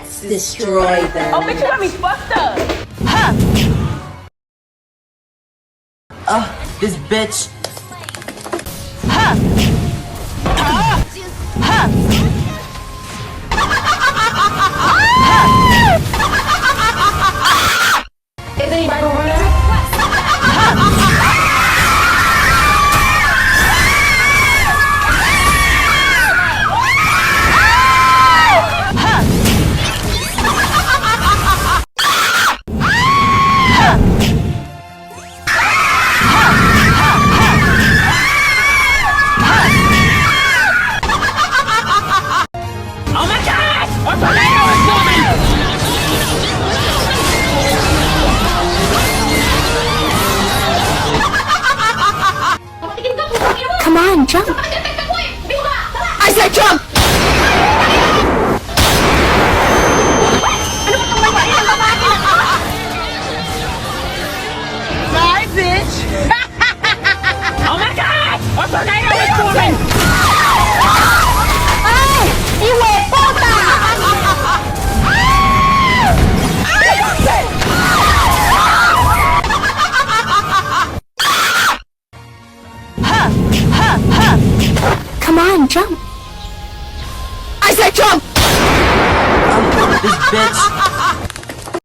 Let's destroy them. Oh, bitch, you got me fucked up. This bitch. Is anybody gonna run out? Oh my god! A tornado is coming! Come on, jump. I said jump! Bye, bitch! Oh my god! A tornado is coming! ¡Ay! ¡Hijo de puta! Come on, jump.